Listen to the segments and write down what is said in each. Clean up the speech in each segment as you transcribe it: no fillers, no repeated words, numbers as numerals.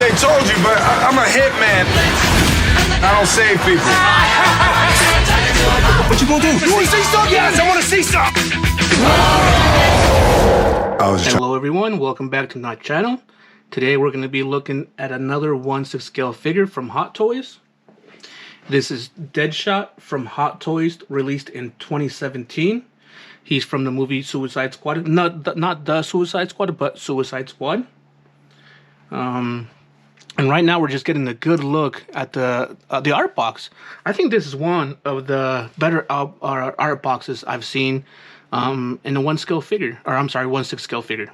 They told you, but I'm a hitman. I don't save people. What you gonna do? You wanna see something? Yes, I wanna see something. Hello everyone, welcome back to my channel. Today we're going to be looking at another 1/6 scale figure from Hot Toys. This is Deadshot from Hot Toys, released in 2017. He's from the movie Suicide Squad. Not the Suicide Squad, but Suicide Squad. And right now we're just getting a good look at the art box. I think this is one of the better art boxes I've seen in a 1/6 scale figure.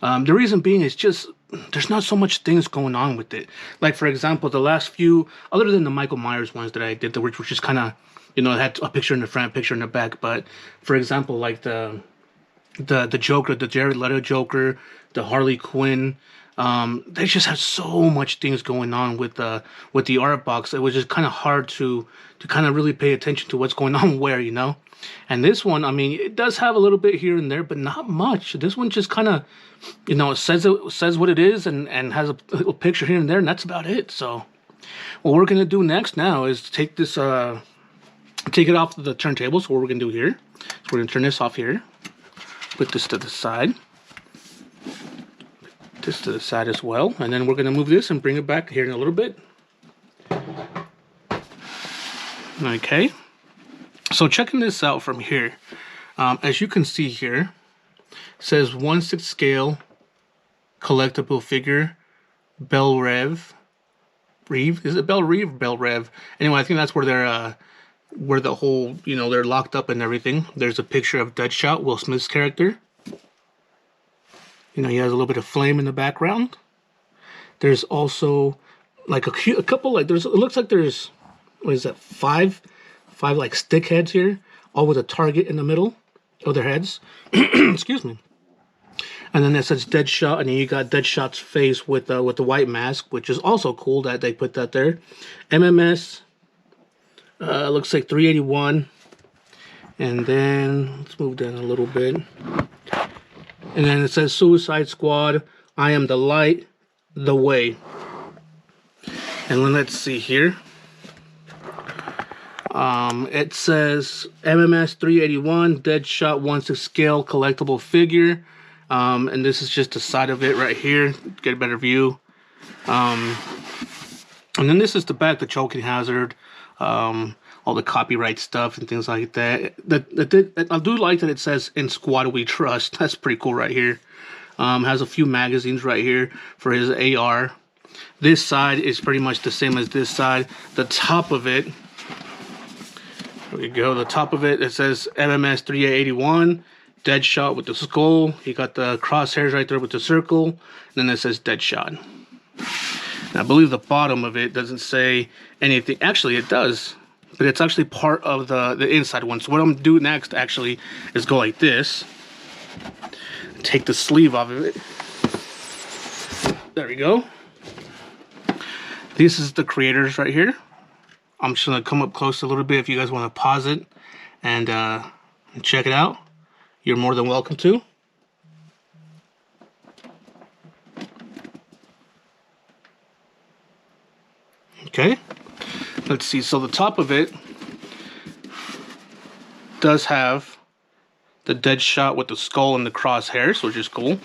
The reason being is just there's not so much things going on with it. Like, for example, the last few, other than the Michael Myers ones that I did, which was just kind of, you know, had a picture in the front, picture in the back. But for example, like the Joker, the Jared Leto Joker, the Harley Quinn, they just have so much things going on with the art box. It was just kind of hard to kind of really pay attention to what's going on where, you know. And this one, I mean, it does have a little bit here and there, but not much. This one just kind of, you know, says what it is and has a little picture here and there, and that's about it. So what we're gonna do next now is take this, take it off the turntable. So what we're gonna do here, so we're gonna turn this off here, put this to the side, put this to the side as well, and then we're gonna move this and bring it back here in a little bit. Okay. So checking this out from here, as you can see here, it says 1/6 scale collectible figure, Belle Rev. Is it Belle Rev or Belle Rev? Anyway, I think that's where they're, where the whole, you know, they're locked up and everything. There's a picture of Deadshot, Will Smith's character. You know, he has a little bit of flame in the background. There's also like a couple, like it looks like there's, what is that, five like stick heads here, all with a target in the middle of their heads. Excuse me. And then it says Deadshot, and then you got Deadshot's face with the white mask, which is also cool that they put that there. MMS looks like 381, and then let's move down a little bit. And then it says Suicide Squad, I am the light, the way. And then let's see here. It says MMS 381, Deadshot 1/6 scale collectible figure. And this is just the side of it right here. Get a better view. And then this is the back, the choking hazard, all the copyright stuff and things like that. I do like that it says "In Squad We Trust." That's pretty cool right here. Has a few magazines right here for his AR. This side is pretty much the same as this side. The top of it, there we go. The top of it says MMS 381, Deadshot with the skull. You got the crosshairs right there with the circle. And then it says Deadshot. And I believe the bottom of it doesn't say anything. Actually, it does, but it's actually part of the inside one. So what I'm gonna do next actually is go like this. Take the sleeve off of it. There we go. This is the creators right here. I'm just gonna come up close a little bit. If you guys want to pause it and check it out, you're more than welcome to. Okay, let's see. So the top of it does have the Deadshot with the skull and the crosshairs, which is cool.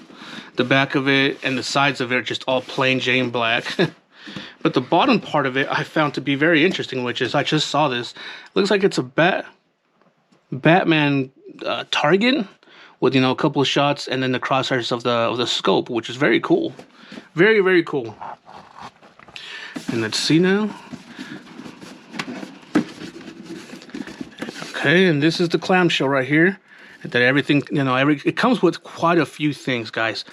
The back of it and the sides of it are just all plain Jane black. But the bottom part of it I found to be very interesting, which is, I just saw this. Looks like it's a Batman target with, you know, a couple of shots and then the crosshairs of the scope, which is very cool. Very, very cool. And let's see now. Okay, and this is the clamshell right here. That everything, you know, it comes with quite a few things, guys.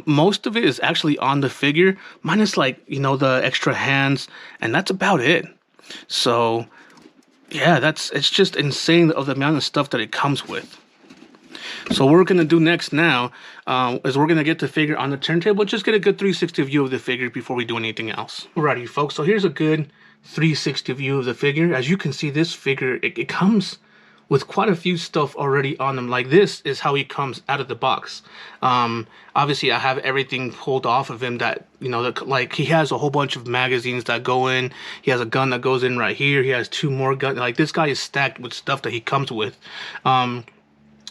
Most of it is actually on the figure, minus, like, you know, the extra hands, and that's about it. So yeah, it's just insane of the amount of stuff that it comes with. So what we're gonna do next now is we're gonna get the figure on the turntable, just get a good 360 view of the figure before we do anything else. Alrighty, folks, so here's a good 360 view of the figure. As you can see, this figure, it comes with quite a few stuff already on them. Like this is how he comes out of the box. Obviously I have everything pulled off of him that, you know, like he has a whole bunch of magazines that go in. He has a gun that goes in right here. He has 2 more guns. Like this guy is stacked with stuff that he comes with. And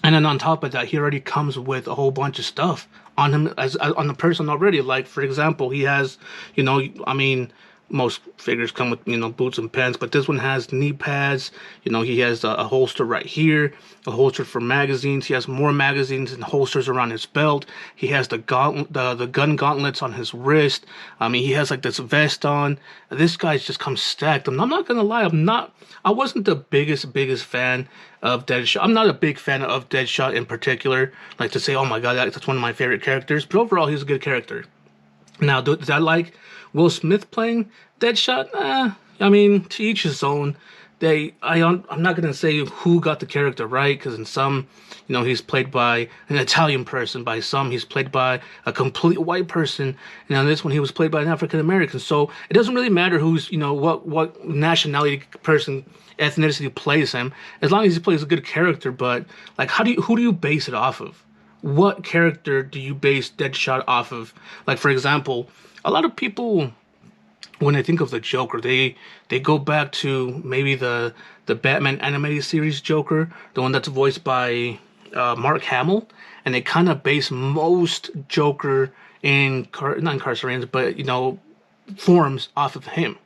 then on top of that, he already comes with a whole bunch of stuff on him as on the person already. Like for example, he has, you know, I mean, most figures come with, you know, boots and pants, but this one has knee pads. You know, he has a holster right here, a holster for magazines. He has more magazines and holsters around his belt. He has the gun gauntlets on his wrist. I mean, he has like this vest on. This guy's just comes stacked. I'm not gonna lie, I wasn't the biggest fan of Deadshot. I'm not a big fan of Deadshot in particular. Like to say, oh my god, that's one of my favorite characters. But overall, he's a good character. Now, does I like Will Smith playing Deadshot? I mean, to each his own. I'm not gonna say who got the character right, because in some, you know, he's played by an Italian person. By some, he's played by a complete white person. And on this one, he was played by an African American. So it doesn't really matter who's, you know, what nationality person, ethnicity plays him, as long as he plays a good character. But like, who do you base it off of? What character do you base Deadshot off of? Like for example, a lot of people, when they think of the Joker, they go back to maybe the Batman animated series Joker, the one that's voiced by Mark Hamill, and they kind of base most Joker not incarcerations, but, you know, forms off of him.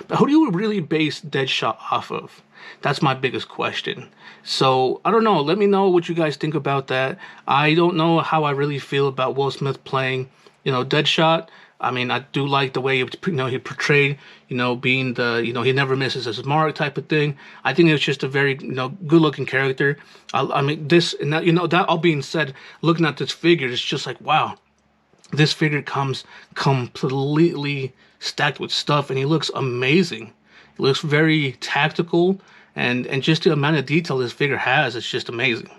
But who do you really base Deadshot off of? That's my biggest question. So, I don't know. Let me know what you guys think about that. I don't know how I really feel about Will Smith playing, you know, Deadshot. I mean, I do like the way, you know, he portrayed, you know, being the, you know, he never misses his mark type of thing. I think it's just a very, you know, good-looking character. I mean, this, and that, you know, that all being said, looking at this figure, it's just like, wow. This figure comes completely stacked with stuff, and he looks amazing. He looks very tactical, and just the amount of detail this figure has, it's just amazing.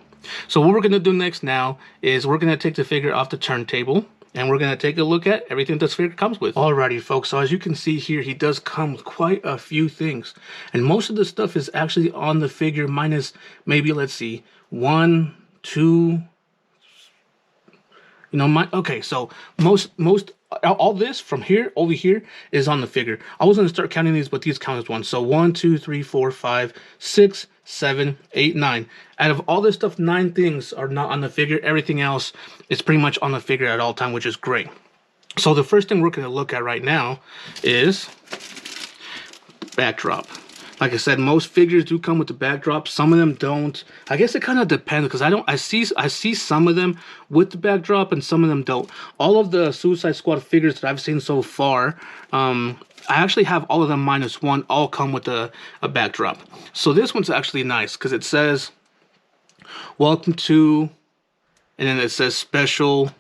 So what we're going to do next now is we're going to take the figure off the turntable, and we're going to take a look at everything this figure comes with. Alrighty, folks, so as you can see here, he does come with quite a few things. And most of the stuff is actually on the figure, minus maybe, let's see, 1, 2... You know, okay, so most all this from here over here is on the figure. I was gonna start counting these, but these count as one. So 1, 2, 3, 4, 5, 6, 7, 8, 9. Out of all this stuff, 9 things are not on the figure. Everything else is pretty much on the figure at all time, which is great. So the first thing we're gonna look at right now is backdrop. Like I said, most figures do come with the backdrop. Some of them don't. I guess it kind of depends, because I see some of them with the backdrop and some of them don't. All of the Suicide Squad figures that I've seen so far, I actually have all of them minus 1 all come with a backdrop. So this one's actually nice because it says welcome to, and then it says special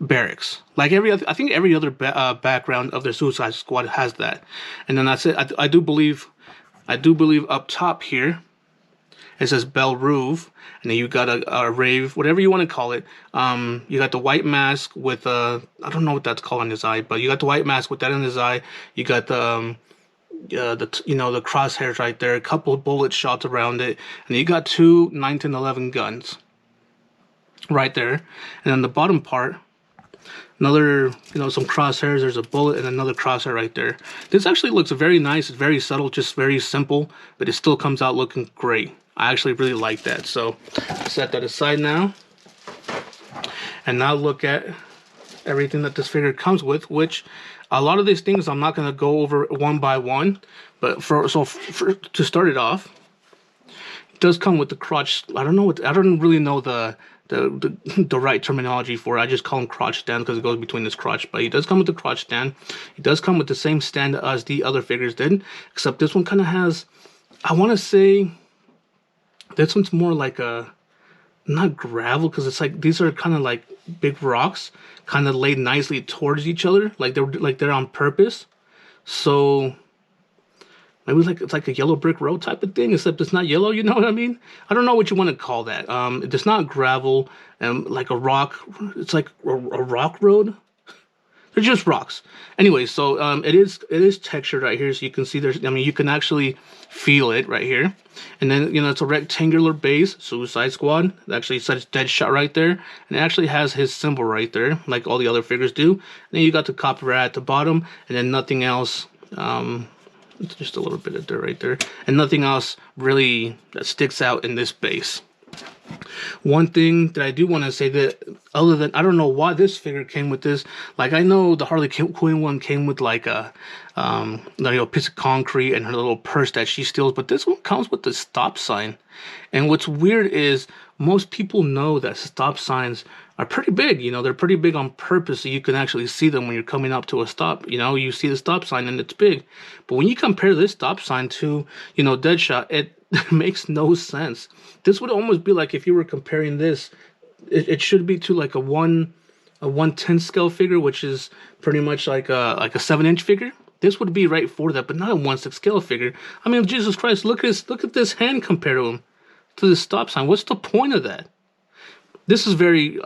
barracks. Like I think every other background of the Suicide Squad has that. And then that's it. I do believe up top here it says Belle Rouge, and then you got a rave, whatever you want to call it. You got the white mask with I don't know what that's called on his eye, but you got the white mask with that in his eye. You got the you know, the crosshairs right there, a couple of bullet shots around it, and you got 2 1911 guns right there. And then the bottom part, another, you know, some crosshairs, there's a bullet and another crosshair right there. This actually looks very nice. It's very subtle, just very simple, but it still comes out looking great. I actually really like that. So set that aside now. And now look at everything that this figure comes with, which a lot of these things I'm not going to go over one by one, but to start it off, it does come with the crotch. I don't really know the right terminology for it. I just call him crotch stand because it goes between his crotch. But he does come with the crotch stand. He does come with the same stand as the other figures did, except this one kind of has, I want to say, this one's more like a, not gravel, because it's like, these are kind of like big rocks, kind of laid nicely towards each other, like they're on purpose. So maybe it's like a yellow brick road type of thing, except it's not yellow, you know what I mean? I don't know what you want to call that. It's not gravel, like a rock. It's like a rock road. They're just rocks. Anyway, so it is textured right here, so you can see there's. I mean, you can actually feel it right here. And then it's a rectangular base, Suicide Squad. It actually says Deadshot right there, and it actually has his symbol right there, like all the other figures do. And then you got the copyright at the bottom, and then nothing else. It's just a little bit of dirt right there, and nothing else really that sticks out in this base. One thing that I do want to say that other than I don't know why this figure came with this. Like I know the Harley Quinn one came with like a piece of concrete and her little purse that she steals, but this one comes with the stop sign. And what's weird is most people know that stop signs are pretty big. They're pretty big on purpose, so you can actually see them when you're coming up to a stop. You see the stop sign and it's big. But when you compare this stop sign to Deadshot, it makes no sense. This would almost be like if you were comparing this, it should be to like a 1/10 scale figure, which is pretty much like a 7-inch figure. This would be right for that, but not a 1/6 scale figure. I mean, Jesus Christ, look at this hand compared to him, to the stop sign. What's the point of that? This is very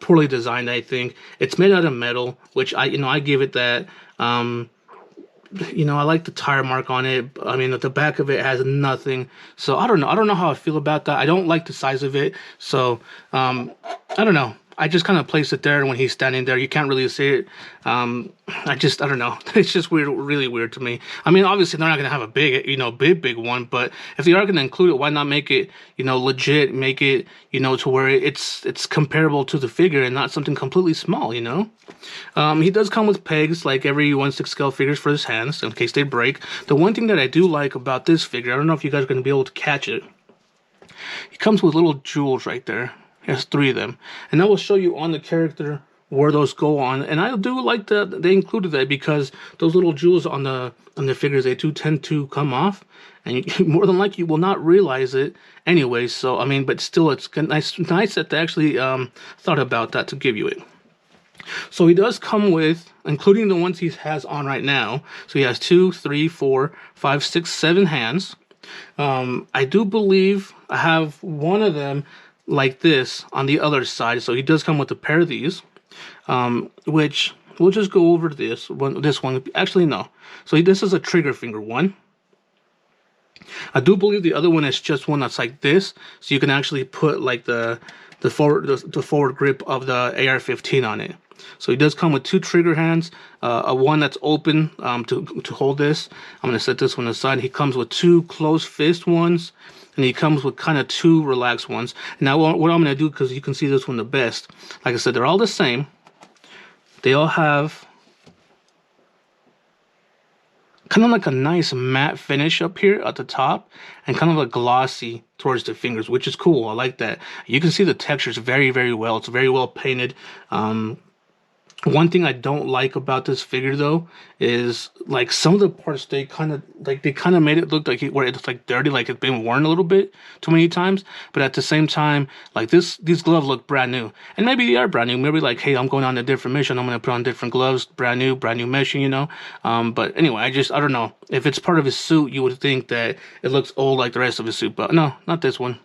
poorly designed, I think. It's made out of metal, which I give it that. I like the tire mark on it. I mean, at the back of it has nothing. So I don't know how I feel about that. I don't like the size of it. So I don't know. I just kind of placed it there, and when he's standing there, you can't really see it. I don't know. It's just weird, really weird to me. I mean, obviously they're not gonna have a big one, but if they are gonna include it, why not make it, legit? Make it, to where it's comparable to the figure and not something completely small. He does come with pegs like every 1/6 scale figures for his hands in case they break. The one thing that I do like about this figure, I don't know if you guys are gonna be able to catch it. He comes with little jewels right there. He has 3 of them, and I will show you on the character where those go on. And I do like that they included that, because those little jewels on the figures, they do tend to come off, and you, more than likely you will not realize it anyway. So I mean, but still, it's nice that they actually thought about that to give you it. So he does come with, including the ones he has on right now. So he has 2, 3, 4, 5, 6, 7 hands. I do believe I have one of them like this on the other side. So he does come with a pair of these, which we'll just go over this one. Actually, no. So this is a trigger finger one. I do believe the other one is just one that's like this, so you can actually put like the forward grip of the AR-15 on it. So he does come with 2 trigger hands, a one that's open to hold this. I'm gonna set this one aside. He comes with 2 closed fist ones, and he comes with kind of 2 relaxed ones. Now what I'm gonna do, because you can see this one the best, like I said, they're all the same. They all have kind of like a nice matte finish up here at the top, and kind of a glossy towards the fingers, which is cool. I like that. You can see the textures very, very well. It's very well painted. One thing I don't like about this figure though is like some of the parts they kind of made it look like where it's like dirty, like it's been worn a little bit too many times. But at the same time, like these gloves look brand new, and maybe they are brand new. Maybe like, hey, I'm going on a different mission, I'm gonna put on different gloves, brand new meshing, But anyway, I don't know, if it's part of his suit, you would think that it looks old like the rest of his suit, but no, not this one.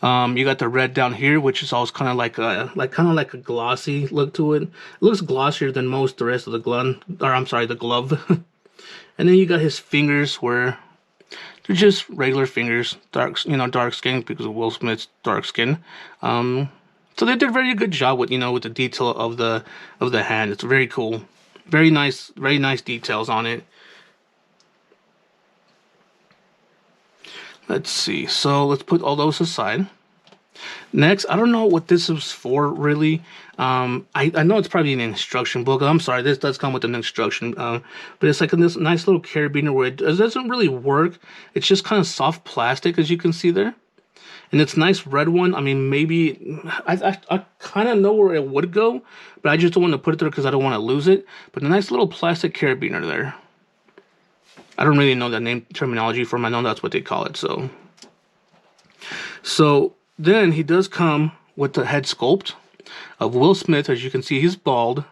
You got the red down here, which is also kind of like a glossy look to it. It looks glossier than most the rest of the the glove. And then you got his fingers, where they're just regular fingers, dark skin because of Will Smith's dark skin. So they did a very good job with with the detail of the hand. It's very cool, very nice details on it. Let's see. So let's put all those aside. Next, I don't know what this is for really. I know it's probably an instruction book. I'm sorry, this does come with an instruction, but it's like this nice little carabiner where it doesn't really work. It's just kind of soft plastic, as you can see there, and it's nice red one. I mean, maybe I kind of know where it would go, but I just don't want to put it there because I don't want to lose it. But a nice little plastic carabiner there. I don't really know that name terminology for him. I know that's what they call it. So then he does come with the head sculpt of Will Smith. As you can see, he's bald.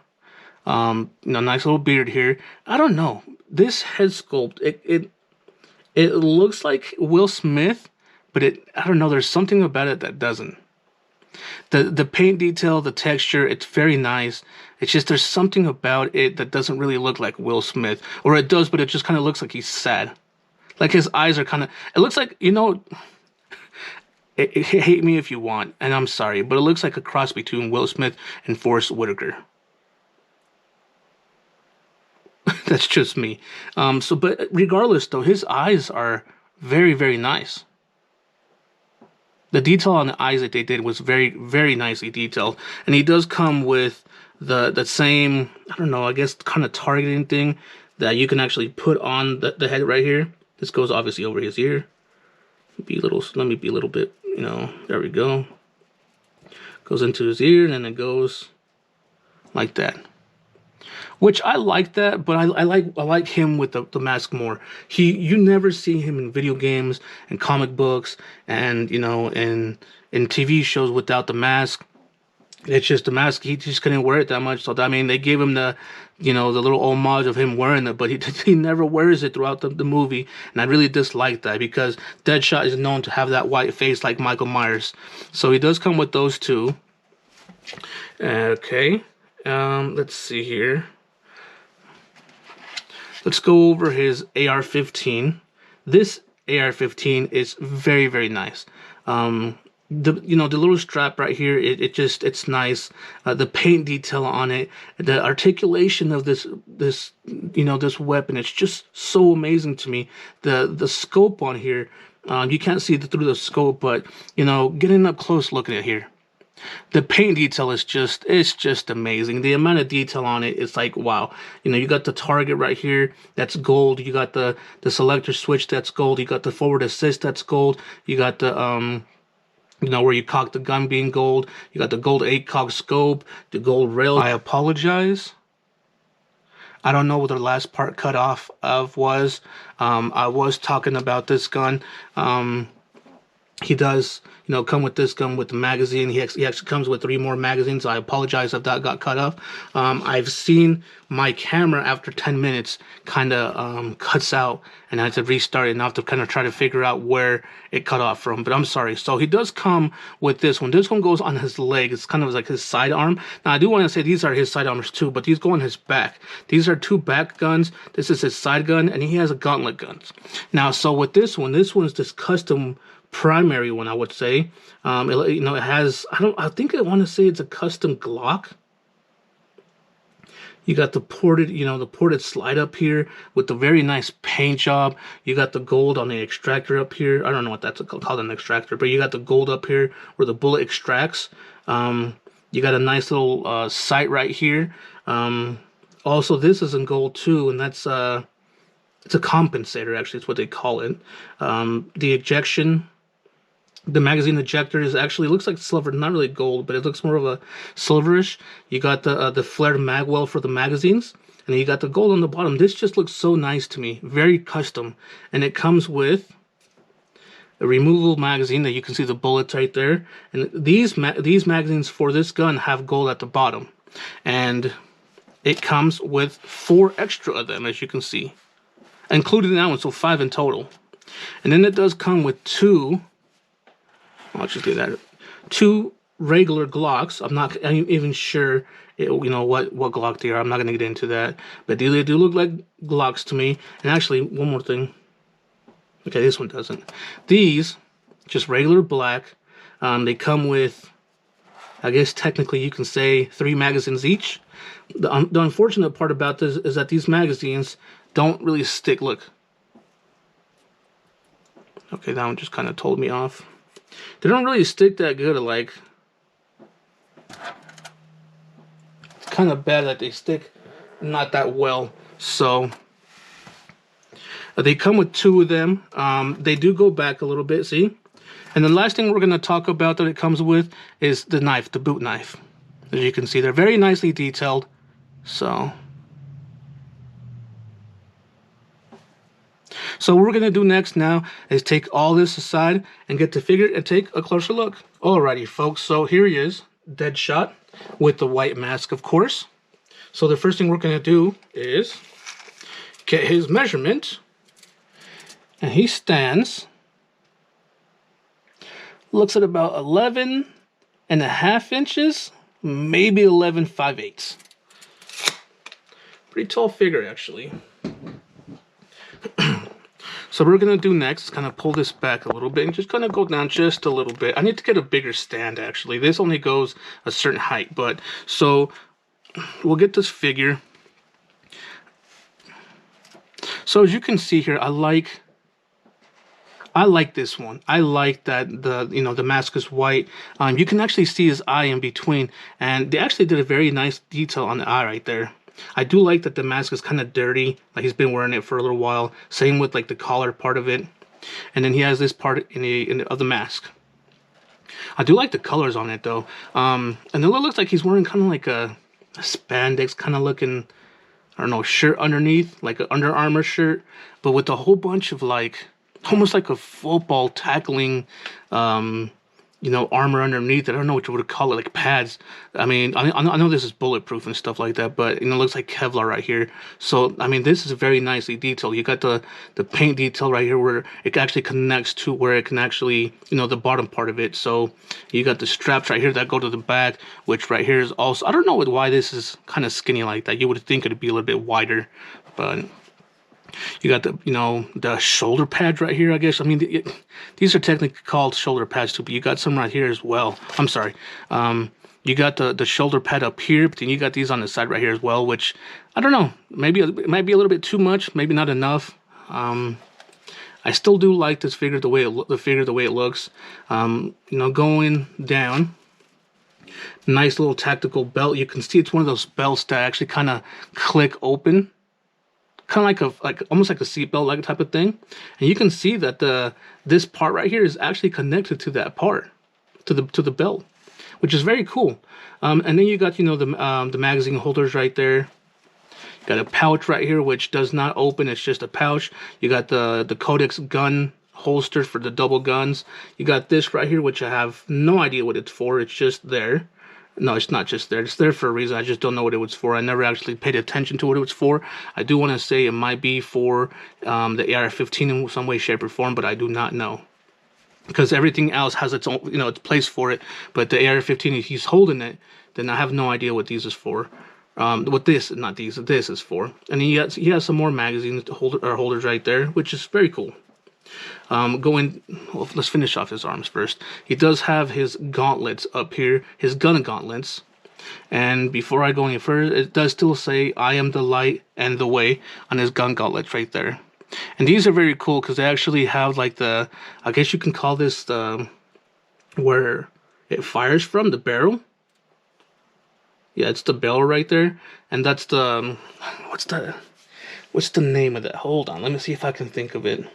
Nice little beard here. I don't know. This head sculpt, it looks like Will Smith, but I don't know. There's something about it that doesn't. The paint detail, the texture, it's very nice. It's just there's something about it that doesn't really look like Will Smith, or it does, but it just kind of looks like he's sad. Like his eyes are kind of. It looks like, you know. Hate me if you want, and I'm sorry, but it looks like a cross between Will Smith and Forrest Whitaker. That's just me. But regardless, though, his eyes are very, very nice. The detail on the eyes that they did was very, very nicely detailed, and he does come with the same, I don't know, I guess kind of targeting thing that you can actually put on the head right here. This goes obviously over his ear. Let me be a little bit, you know, there we go. Goes into his ear, and then it goes like that. Which I like that, but I like him with the mask more. You never see him in video games and comic books and, you know, in TV shows without the mask. It's just the mask, he just couldn't wear it that much. So I mean, they gave him the, you know, the little homage of him wearing it, but he never wears it throughout the movie, and I really dislike that because Deadshot is known to have that white face like Michael Myers. So he does come with those two. Okay, let's see here. Let's go over his AR-15. This AR-15 is very, very nice. The little strap right here, it's nice. The paint detail on it, the articulation of this weapon, it's just so amazing to me. The scope on here, you can't see through the scope, but you know, getting up close looking at here. The paint detail is just amazing. The amount of detail on it is like, wow. You know, you got the target right here, that's gold. You got the selector switch, that's gold. You got the forward assist, that's gold. You got the you know, where you cock the gun being gold. You got the gold 8-cog scope, the gold rail. I apologize. I don't know what the last part cut off of was. I was talking about this gun. He does, you know, come with this gun with the magazine. He actually comes with 3 more magazines. I apologize if that got cut off. I've seen my camera after 10 minutes kind of cuts out, and I had to restart it, and I have to kind of try to figure out where it cut off from. But I'm sorry. So he does come with this one. This one goes on his leg. It's kind of like his sidearm. Now I do want to say these are his sidearms too, but these go on his back. These are 2 back guns. This is his side gun, and he has a gauntlet guns. Now, so with this one's this custom primary one, I would say. It has, I think I want to say it's a custom Glock. You got the ported slide up here with the very nice paint job. You got the gold on the extractor up here. I don't know what that's called, an extractor, but you got the gold up here where the bullet extracts. You got a nice little sight right here. Also, this is in gold too, and that's it's a compensator, actually, it's what they call it. The ejection, the magazine ejector is actually, looks like silver, not really gold, but it looks more of a silverish. You got the flared mag well for the magazines, and then you got the gold on the bottom. This just looks so nice to me, very custom, and it comes with a removable magazine that you can see the bullets right there. And these magazines for this gun have gold at the bottom, and it comes with 4 extra of them, as you can see, including that one, so 5 in total. And then it does come with 2. I'll just do that. 2 regular Glocks. I'm not even sure, what Glock they are. I'm not gonna get into that, but they do look like Glocks to me. And actually, one more thing. Okay, this one doesn't. These, just regular black. They come with, I guess technically you can say, 3 magazines each. The unfortunate part about this is that these magazines don't really stick. Look. Okay, that one just kind of told me off. They don't really stick that good. Like, it's kind of bad that they stick not that well. So they come with 2 of them. They do go back a little bit, see? And the last thing we're going to talk about that it comes with is the knife, the boot knife. As you can see, they're very nicely detailed. So what we're going to do next now is take all this aside and get to figure and take a closer look. Alrighty, folks. So here he is, Deadshot, with the white mask, of course. So the first thing we're going to do is get his measurement. And he stands, looks at about 11 and a half inches, maybe 11 5/8. Pretty tall figure, actually. So what we're gonna do next is kind of pull this back a little bit and just kind of go down just a little bit. I need to get a bigger stand, actually. This only goes a certain height, but so we'll get this figure. So as you can see here, I like this one. I like that the mask is white. You can actually see his eye in between, and they actually did a very nice detail on the eye right there. I do like that the mask is kind of dirty, like he's been wearing it for a little while. Same with like the collar part of it, and then he has this part of the mask. I do like the colors on it though, and it looks like he's wearing kind of like a spandex kind of looking, I don't know, shirt underneath, like an Under Armour shirt, but with a whole bunch of like almost like a football tackling armor underneath it. I don't know what you would call it, like pads. I mean, I know this is bulletproof and stuff like that, but it looks like Kevlar right here. So I mean, this is very nicely detailed. You got the paint detail right here where it actually connects to where it can actually, the bottom part of it. So you got the straps right here that go to the back, which right here is also, I don't know why this is kind of skinny like that. You would think it'd be a little bit wider, but you got the shoulder pads right here, I guess. I mean, these are technically called shoulder pads too, but you got some right here as well. I'm sorry. You got the shoulder pad up here, but then you got these on the side right here as well, which, I don't know, maybe it might be a little bit too much, maybe not enough. I still do like this figure, the way it looks. Going down, nice little tactical belt. You can see it's one of those belts that actually kind of click open. Kind of almost like a seatbelt like type of thing, and you can see that this part right here is actually connected to that part, to the belt, which is very cool. And then you got the magazine holders right there. You got a pouch right here which does not open; it's just a pouch. You got the Codex gun holster for the double guns. You got this right here which I have no idea what it's for. It's just there. No, it's not just there. It's there for a reason. I just don't know what it was for. I never actually paid attention to what it was for. I do want to say it might be for the AR-15 in some way, shape, or form, but I do not know. Because everything else has its own, its place for it. But the AR-15, if he's holding it, then I have no idea what these is for. This is for. And he has some more magazines holders right there, which is very cool. Let's finish off his arms first. He does have his gauntlets up here, his gun gauntlets. And before I go any further, it does still say, "I am the light and the way" on his gun gauntlets right there. And these are very cool because they actually have like I guess you can call this where it fires from, the barrel. Yeah, it's the barrel right there. And that's what's the name of that? Hold on, let me see if I can think of it.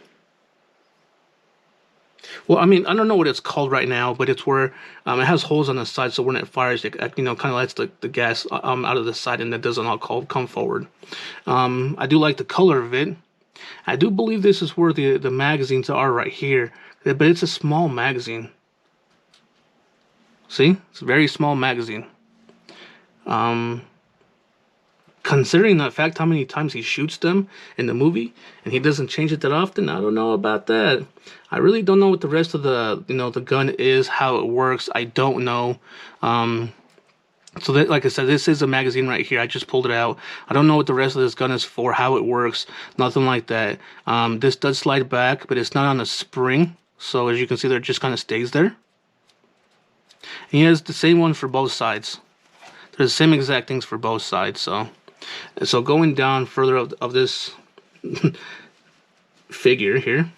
Well, I mean, I don't know what it's called right now, but it's where it has holes on the side, so when it fires, it kind of lets the gas out of the side, and that doesn't all come forward. I do like the color of it. I do believe this is where the magazines are right here, but it's a small magazine. See, it's a very small magazine. Considering the fact how many times he shoots them in the movie, and he doesn't change it that often, I don't know about that. I really don't know what the rest of the gun is, how it works. I don't know. So that, like I said, this is a magazine right here. I just pulled it out. I don't know what the rest of this gun is for, how it works, nothing like that. This does slide back, but it's not on a spring. So as you can see there, it just kind of stays there. And he has the same one for both sides. There's the same exact things for both sides, so going down further of this figure here,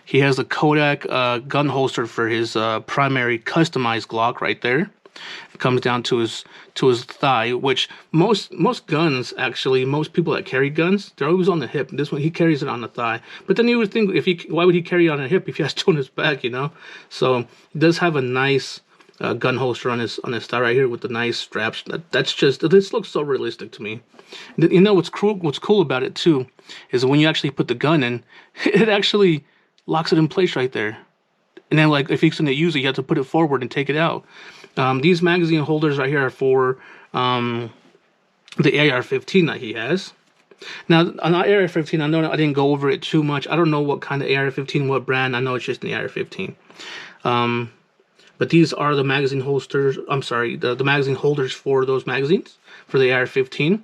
he has a Kodak gun holster for his primary customized Glock right there. It comes down to his thigh, which most guns, actually, most people that carry guns, they're always on the hip. This one, he carries it on the thigh. But then you would think, why would he carry it on the hip if he has two on his back, So he does have a nice gun holster on his thigh right here with the nice straps. This looks so realistic to me. What's cool about it too is when you actually put the gun in, it actually locks it in place right there. And then, like, if he's going to use it, you have to put it forward and take it out. These magazine holders right here are for the AR-15 that he has. Now, on the AR-15, I know I didn't go over it too much. I don't know what kind of AR-15, what brand. I know it's just an AR-15. But these are the magazine holsters. I'm sorry, the magazine holders for those magazines for the AR-15.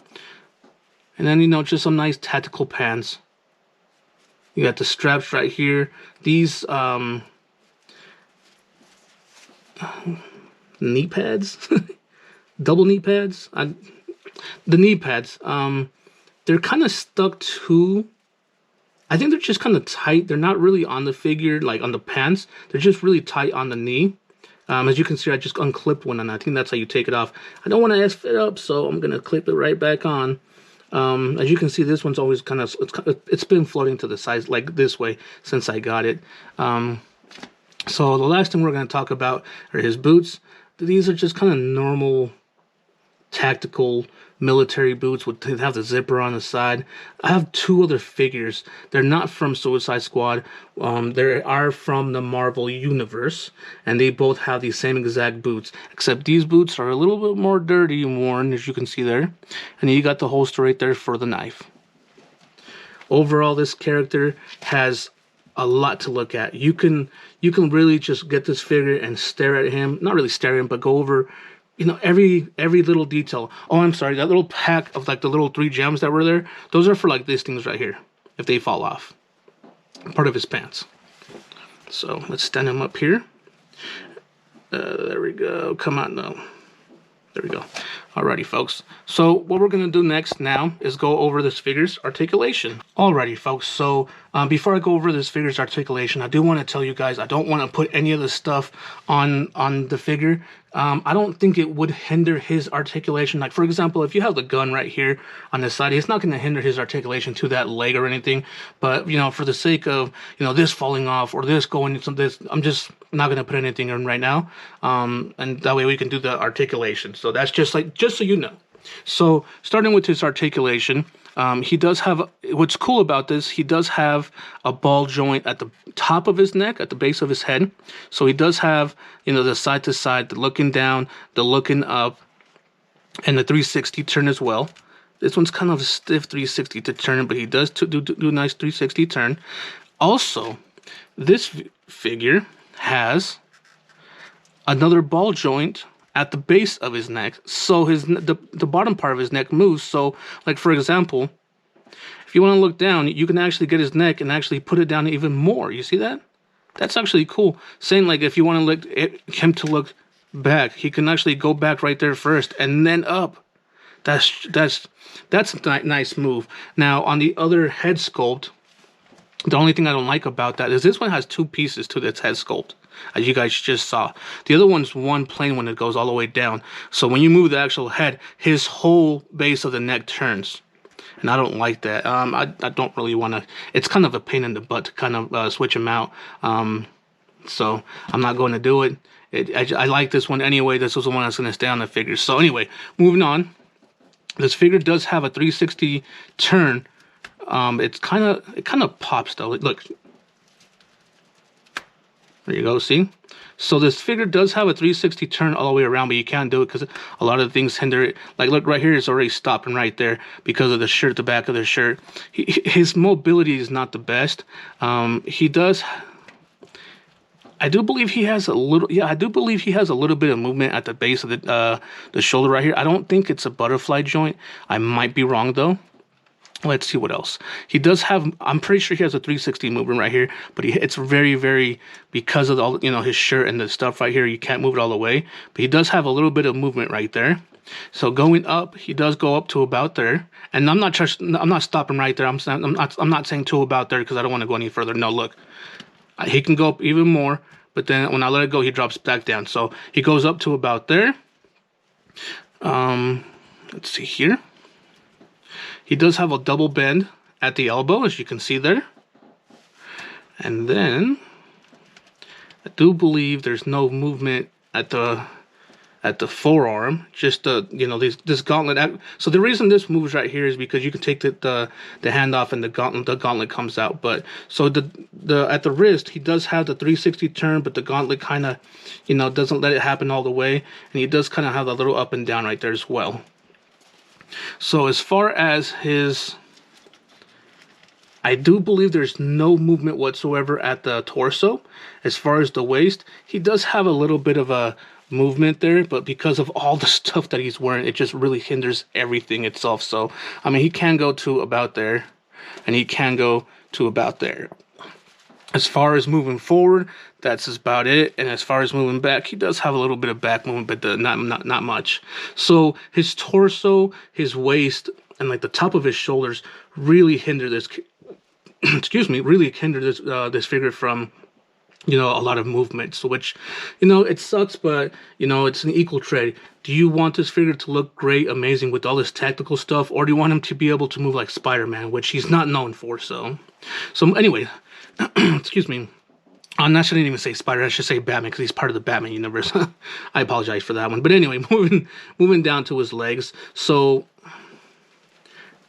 And then, you know, just some nice tactical pants. You got the straps right here. These knee pads, double knee pads. The knee pads. They're kind of stuck to. I think they're just kind of tight. They're not really on the figure, like on the pants. They're just really tight on the knee. As you can see, I just unclipped one, and I think that's how you take it off. I don't want to fit up, so I'm gonna clip it right back on. As you can see, this one's always kind of it's been floating to the sides like this way since I got it. So the last thing we're gonna talk about are his boots. These are just kind of normal tactical military boots. They have the zipper on the side. I have two other figures. They're not from Suicide Squad. They are from the Marvel Universe, and they both have the same exact boots, except these boots are a little bit more dirty and worn, as you can see there. And you got the holster right there for the knife. Overall, this character has a lot to look at. You can really just get this figure and stare at him. Not really stare at him, but go over, you know, every little detail. Oh, I'm sorry, that little pack of like the little 3 gems that were there, those are for like these things right here, if they fall off. Part of his pants. So let's stand him up here. There we go. Come on, no. There we go. Alrighty, folks. So what we're gonna do next now is go over this figure's articulation. Alrighty, folks. So before I go over this figure's articulation, I do want to tell you guys I don't want to put any of the stuff on the figure. I don't think it would hinder his articulation. Like, for example, if you have the gun right here on the side, it's not going to hinder his articulation to that leg or anything. But, you know, for the sake of, you know, this falling off or this going into this, I'm just not going to put anything in right now. And that way we can do the articulation. So that's just so you know. So starting with his articulation, he does have, what's cool about this, he does have a ball joint at the top of his neck, at the base of his head. So he does have, you know, the side to side, the looking down, the looking up, and the 360 turn as well. This one's kind of a stiff 360 to turn, but he does do a nice 360 turn. Also, this figure has another ball joint at the base of his neck, so the bottom part of his neck moves. So, like, for example, if you want to look down, you can actually get his neck and actually put it down even more. You see that? That's actually cool. Saying, like, if you want to look him to look back, he can actually go back right there first and then up. That's a nice move. Now, on the other head sculpt, the only thing I don't like about that is this one has 2 pieces to its head sculpt, as you guys just saw. The other one's one plain when it goes all the way down. So when you move the actual head, his whole base of the neck turns. And I don't like that. I don't really want to. It's kind of a pain in the butt to kind of switch him out. So I'm not going to do it. I like this one anyway. This was the one that's going to stay on the figure. So anyway, moving on. This figure does have a 360 turn. It kind of pops though. Look. There you go, see? So this figure does have a 360 turn all the way around, but you can't do it because a lot of things hinder it. Like, look, right here, it's already stopping right there because of the shirt, the back of the shirt. His mobility is not the best. He does... I do believe he has a little... Yeah, I do believe he has a little bit of movement at the base of the shoulder right here. I don't think it's a butterfly joint. I might be wrong, though. Let's see what else. He does have, I'm pretty sure he has a 360 movement right here, but it's very, very, because of all, you know, his shirt and the stuff right here, you can't move it all the way. But he does have a little bit of movement right there. So going up, he does go up to about there. And I'm not stopping right there. I'm not saying to about there because I don't want to go any further. No, look. He can go up even more, but then when I let it go, he drops back down. So he goes up to about there. Let's see here. He does have a double bend at the elbow, as you can see there. And then I do believe there's no movement at the forearm. Just this gauntlet. So the reason this moves right here is because you can take the hand off and the gauntlet comes out. But so at the wrist, he does have the 360 turn, but the gauntlet kind of, you know, doesn't let it happen all the way, and he does kind of have a little up and down right there as well. So as far as his I do believe there's no movement whatsoever at the torso. As far as the waist, he does have a little bit of a movement there, but because of all the stuff that he's wearing, it just really hinders everything itself. So, I mean, he can go to about there, and he can go to about there. As far as moving forward, that's about it. And as far as moving back, he does have a little bit of back movement, but not much. So his torso, his waist, and like the top of his shoulders really hinder this. Excuse me, really hinder this this figure from, you know, a lot of movement. So which, you know, it sucks, but you know, it's an equal trade. Do you want this figure to look great, amazing with all this tactical stuff, or do you want him to be able to move like Spider-Man, which he's not known for? So anyway. Excuse me. I shouldn't even say Spider. I should say Batman because he's part of the Batman universe. I apologize for that one. But anyway, moving down to his legs. So,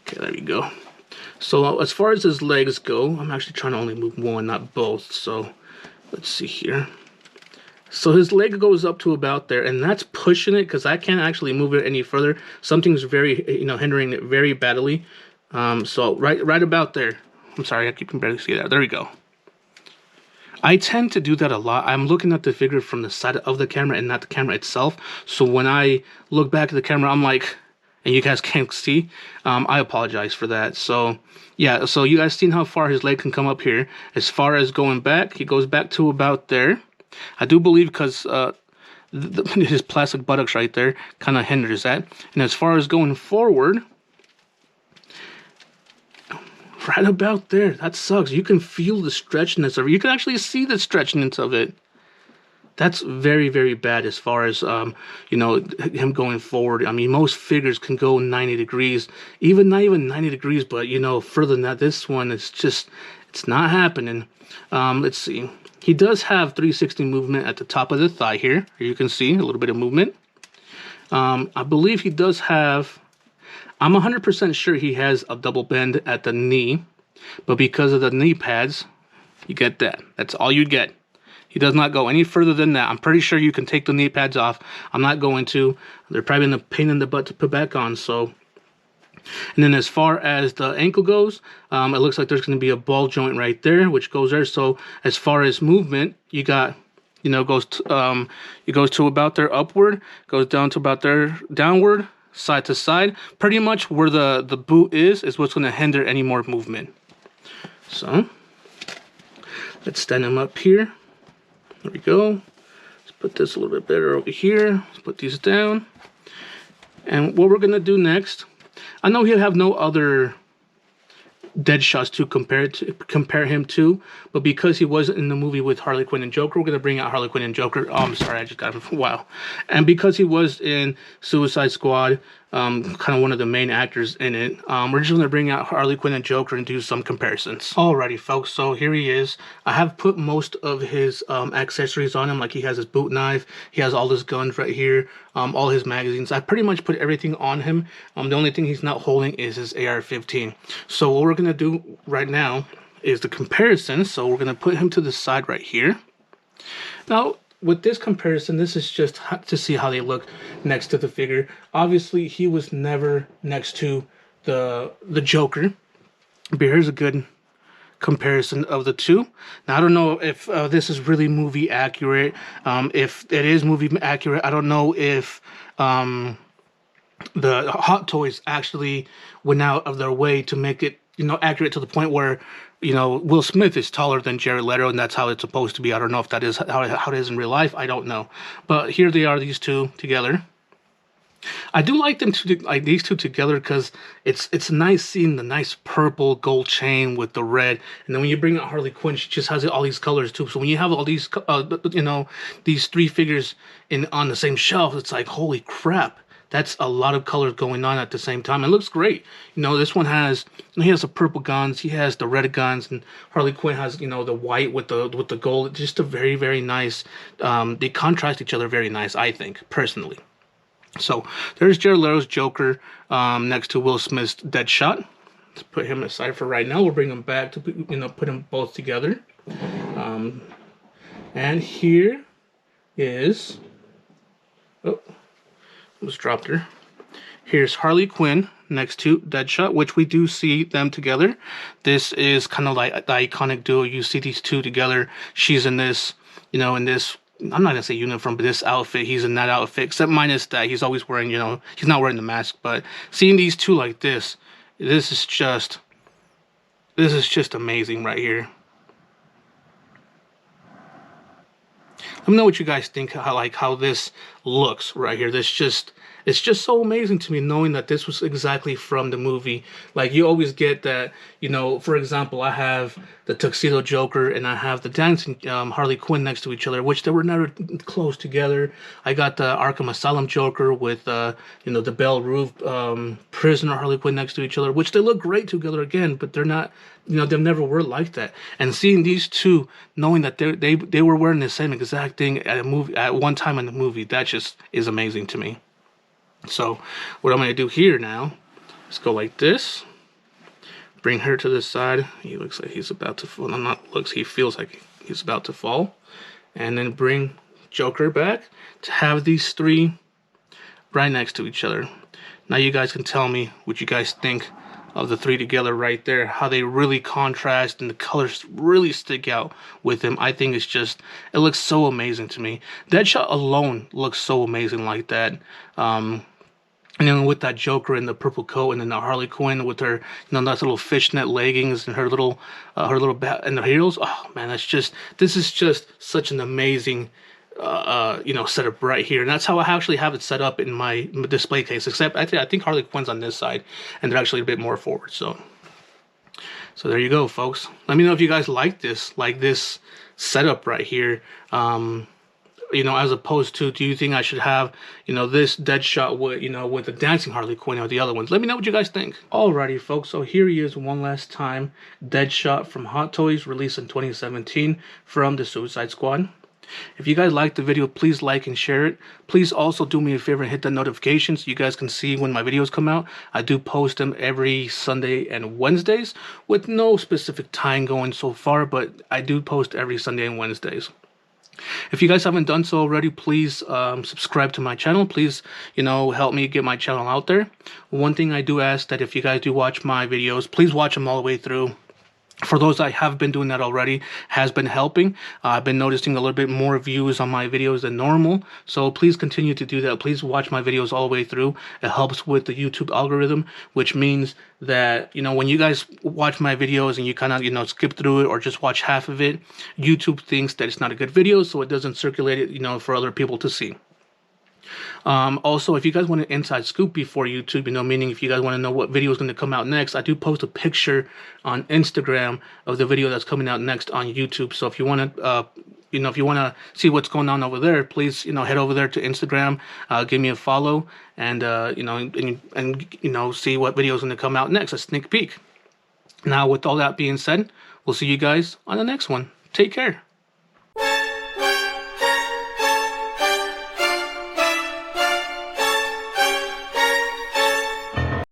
okay, there you go. So as far as his legs go, I'm actually trying to only move one, not both. So let's see here. So his leg goes up to about there, and that's pushing it because I can't actually move it any further. Something's very, you know, hindering it very badly. So right about there. I'm sorry, I can barely see that. There we go. I tend to do that a lot. I'm looking at the figure from the side of the camera and not the camera itself. So when I look back at the camera, I'm like, and you guys can't see, I apologize for that. So yeah, so you guys seen how far his leg can come up here. As far as going back, he goes back to about there. I do believe because his plastic buttocks right there kind of hinders that. And as far as going forward, right about there. That sucks. You can feel the stretchiness of it. You can actually see the stretchiness of it. That's very, very bad as far as, you know, him going forward. I mean, most figures can go 90 degrees. Not even 90 degrees, but, you know, further than that, this one, it's not happening. Let's see. He does have 360 movement at the top of the thigh here. You can see a little bit of movement. I believe he does have... I'm 100% sure he has a double bend at the knee, but because of the knee pads, you get that. That's all you get. He does not go any further than that. I'm pretty sure you can take the knee pads off. I'm not going to. They're probably a pain in the butt to put back on. So, and then as far as the ankle goes, it looks like there's going to be a ball joint right there, which goes there. So as far as movement, you got, you know, it goes to about there upward, goes down to about there downward, side to side. Pretty much where the boot is what's going to hinder any more movement. So let's stand him up here. There we go. Let's put this a little bit better over here. Let's put these down. And what we're going to do next, I know he'll have no other dead shots to compare him to, but because he was in the movie with Harley Quinn and Joker, we're going to bring out Harley Quinn and Joker. Oh, I'm sorry, I just got it. Wow. And because he was in Suicide Squad, kind of one of the main actors in it, we're just going to bring out Harley Quinn and Joker and do some comparisons. Alrighty, folks, so here he is. I have put most of his accessories on him, like he has his boot knife, he has all his guns right here, all his magazines. I pretty much put everything on him. The only thing he's not holding is his AR-15. So what we're going to do right now is the comparison. So we're going to put him to the side right here. Now, with this comparison, this is just to see how they look next to the figure. Obviously, he was never next to the Joker. But here's a good comparison of the two. Now, I don't know if this is really movie accurate. If it is movie accurate, I don't know if the Hot Toys actually went out of their way to make it, you know, accurate to the point where, you know, Will Smith is taller than Jared Leto, and that's how it's supposed to be. I don't know if that is how it is in real life. I don't know. But here they are, these two together. I do like them like these two together because it's nice seeing the nice purple gold chain with the red, and then when you bring out Harley Quinn, she just has all these colors too. So when you have all these, you know, these three figures on the same shelf, it's like, holy crap. That's a lot of colors going on at the same time. It looks great. You know, this one has, he has the purple guns, he has the red guns, and Harley Quinn has, you know, the white with the gold. Just a very, very nice, they contrast each other very nice, I think, personally. So there's Jared Leto's Joker next to Will Smith's Deadshot. Let's put him aside for right now. We'll bring them back to, you know, put them both together. And here is, oh, almost dropped her. Here's Harley Quinn next to Deadshot, which we do see them together. This is kind of like the iconic duo. You see these two together. She's in this, you know, in this, I'm not gonna say uniform, but this outfit, he's in that outfit, except minus that he's always wearing, you know, he's not wearing the mask. But seeing these two like this is just amazing right here. Let me know what you guys think, how this looks right here. It's just so amazing to me knowing that this was exactly from the movie. Like, you always get that, you know, for example, I have the Tuxedo Joker and I have the dancing Harley Quinn next to each other, which they were never close together. I got the Arkham Asylum Joker with, you know, the Belle Roof prisoner Harley Quinn next to each other, which they look great together again, but they're not, you know, they never were like that. And seeing these two, knowing that they were wearing the same exact thing at a movie at one time in the movie, that just is amazing to me. So what I'm going to do here now is go like this, bring her to the side. He looks like he's about to fall. No, not looks, he feels like he's about to fall. And then bring Joker back to have these three right next to each other. Now you guys can tell me what you guys think of the three together right there, how they really contrast and the colors really stick out with them. I think it's just, it looks so amazing to me. Deadshot alone looks so amazing like that. And then with that Joker in the purple coat, and then the Harley Quinn with her, you know, nice little fishnet leggings and her little bat and the heels. Oh man, this is just such an amazing, you know, setup right here. And that's how I actually have it set up in my display case. Except I think Harley Quinn's on this side, and they're actually a bit more forward. So there you go, folks. Let me know if you guys like this setup right here. You know, as opposed to, do you think I should have, you know, this Deadshot with, you know, with the dancing Harley Quinn or the other ones? Let me know what you guys think. Alrighty, folks, so here he is one last time. Deadshot from Hot Toys, released in 2017 from the Suicide Squad. If you guys liked the video, please like and share it. Please also do me a favor and hit the notifications so you guys can see when my videos come out. I do post them every Sunday and Wednesdays with no specific time going so far, but I do post every Sunday and Wednesdays. If you guys haven't done so already, please subscribe to my channel. Please, you know, help me get my channel out there. One thing I do ask that if you guys do watch my videos, please watch them all the way through. For those that have been doing that already, has been helping. I've been noticing a little bit more views on my videos than normal. So please continue to do that. Please watch my videos all the way through. It helps with the YouTube algorithm, which means that, you know, when you guys watch my videos and you kind of, you know, skip through it or just watch half of it, YouTube thinks that it's not a good video, so it doesn't circulate it, you know, for other people to see. Also, if you guys want an inside scoop before YouTube, you know, meaning if you guys want to know what video is going to come out next, I do post a picture on Instagram of the video that's coming out next on YouTube. So if you want to, you know, if you want to see what's going on over there, please, you know, head over there to Instagram, give me a follow, and you know, and you know, see what video is going to come out next, a sneak peek. Now, with all that being said, we'll see you guys on the next one. Take care.